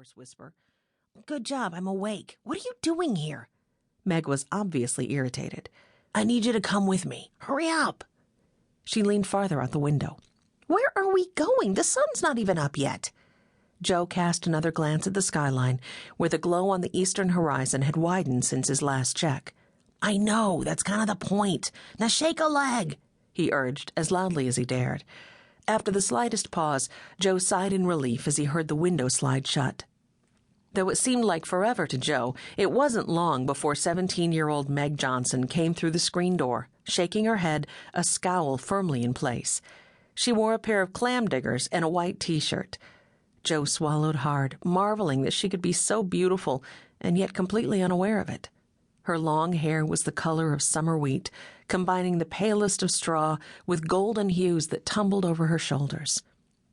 hoarse whisper. "Good job, I'm awake. What are you doing here?" Meg was obviously irritated. "I need you to come with me. Hurry up." She leaned farther out the window. "Where are we going? The sun's not even up yet." Joe cast another glance at the skyline, where the glow on the eastern horizon had widened since his last check. "I know, that's kind of the point. Now shake a leg," he urged as loudly as he dared. After the slightest pause, Joe sighed in relief as he heard the window slide shut. Though it seemed like forever to Joe, it wasn't long before 17-year-old Meg Johnson came through the screen door, shaking her head, a scowl firmly in place. She wore a pair of clam diggers and a white T-shirt. Joe swallowed hard, marveling that she could be so beautiful and yet completely unaware of it. Her long hair was the color of summer wheat, combining the palest of straw with golden hues that tumbled over her shoulders.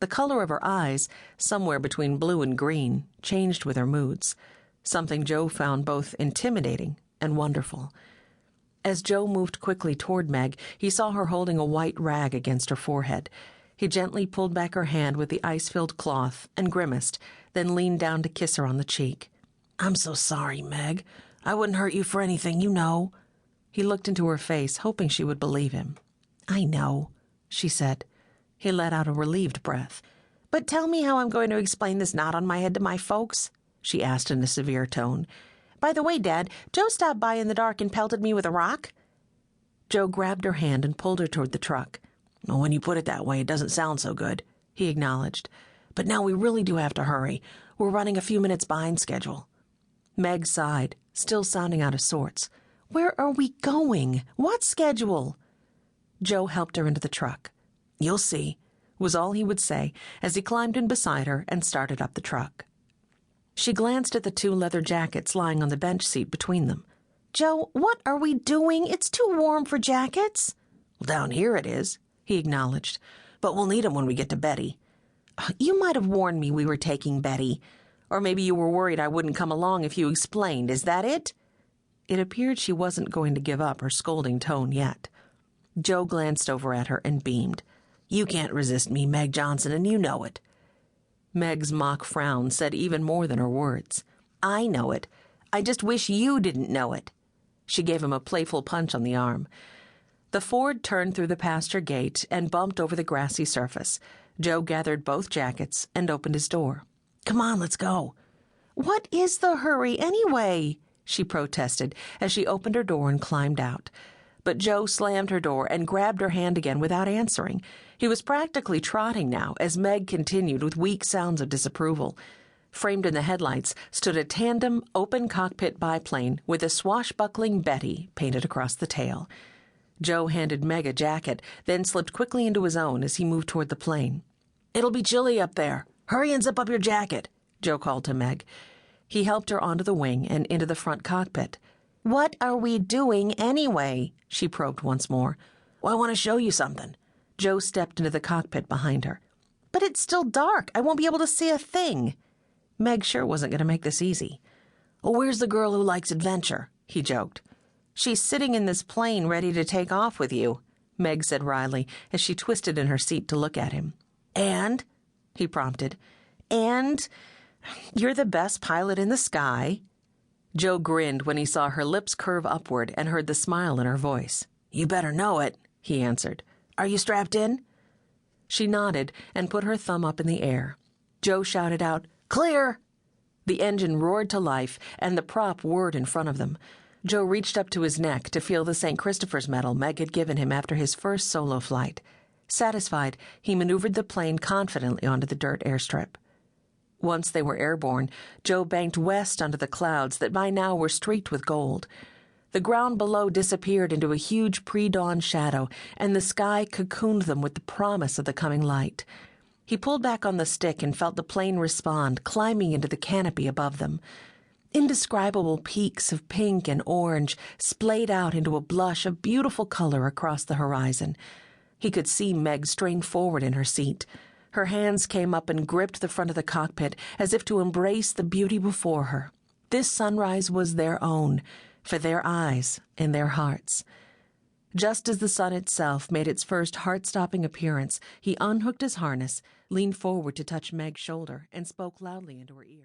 The color of her eyes, somewhere between blue and green, changed with her moods, something Joe found both intimidating and wonderful. As Joe moved quickly toward Meg, he saw her holding a white rag against her forehead. He gently pulled back her hand with the ice-filled cloth and grimaced, then leaned down to kiss her on the cheek. "I'm so sorry, Meg. I wouldn't hurt you for anything, you know." He looked into her face, hoping she would believe him. "I know," she said. He let out a relieved breath. "But tell me how I'm going to explain this knot on my head to my folks?" she asked in a severe tone. "By the way, Dad, Joe stopped by in the dark and pelted me with a rock." Joe grabbed her hand and pulled her toward the truck. "Well, when you put it that way, it doesn't sound so good," he acknowledged. "But now we really do have to hurry. We're running a few minutes behind schedule." Meg sighed, still sounding out of sorts. "Where are we going? What schedule?" Joe helped her into the truck. "You'll see," was all he would say as he climbed in beside her and started up the truck. She glanced at the 2 leather jackets lying on the bench seat between them. "Joe, what are we doing? It's too warm for jackets." "Well, down here it is," he acknowledged. "But we'll need 'em when we get to Betty." "You might have warned me we were taking Betty. Or maybe you were worried I wouldn't come along if you explained. Is that it?" It appeared she wasn't going to give up her scolding tone yet. Joe glanced over at her and beamed. "You can't resist me, Meg Johnson, and you know it." Meg's mock frown said even more than her words. "I know it. I just wish you didn't know it." She gave him a playful punch on the arm. The Ford turned through the pasture gate and bumped over the grassy surface. Joe gathered both jackets and opened his door. "Come on, let's go." "What is the hurry, anyway?" she protested as she opened her door and climbed out. But Joe slammed her door and grabbed her hand again without answering. He was practically trotting now as Meg continued with weak sounds of disapproval. Framed in the headlights stood a tandem, open-cockpit biplane with a swashbuckling Betty painted across the tail. Joe handed Meg a jacket, then slipped quickly into his own as he moved toward the plane. "It'll be chilly up there. Hurry and zip up your jacket," Joe called to Meg. He helped her onto the wing and into the front cockpit. "What are we doing anyway?" she probed once more. "Well, I want to show you something." Joe stepped into the cockpit behind her. "But it's still dark. I won't be able to see a thing." Meg sure wasn't going to make this easy. "Well, where's the girl who likes adventure?" he joked. "She's sitting in this plane ready to take off with you," Meg said wryly as she twisted in her seat to look at him. "And?" he prompted. "And you're the best pilot in the sky." Joe grinned when he saw her lips curve upward and heard the smile in her voice. "You better know it," he answered. "Are you strapped in?" She nodded and put her thumb up in the air. Joe shouted out, "Clear!" The engine roared to life, and the prop whirred in front of them. Joe reached up to his neck to feel the St. Christopher's medal Meg had given him after his first solo flight. Satisfied, he maneuvered the plane confidently onto the dirt airstrip. Once they were airborne, Joe banked west under the clouds that by now were streaked with gold. The ground below disappeared into a huge pre-dawn shadow, and the sky cocooned them with the promise of the coming light. He pulled back on the stick and felt the plane respond, climbing into the canopy above them. Indescribable peaks of pink and orange splayed out into a blush of beautiful color across the horizon. He could see Meg strain forward in her seat. Her hands came up and gripped the front of the cockpit as if to embrace the beauty before her. This sunrise was their own, for their eyes and their hearts. Just as the sun itself made its first heart-stopping appearance, he unhooked his harness, leaned forward to touch Meg's shoulder, and spoke loudly into her ear.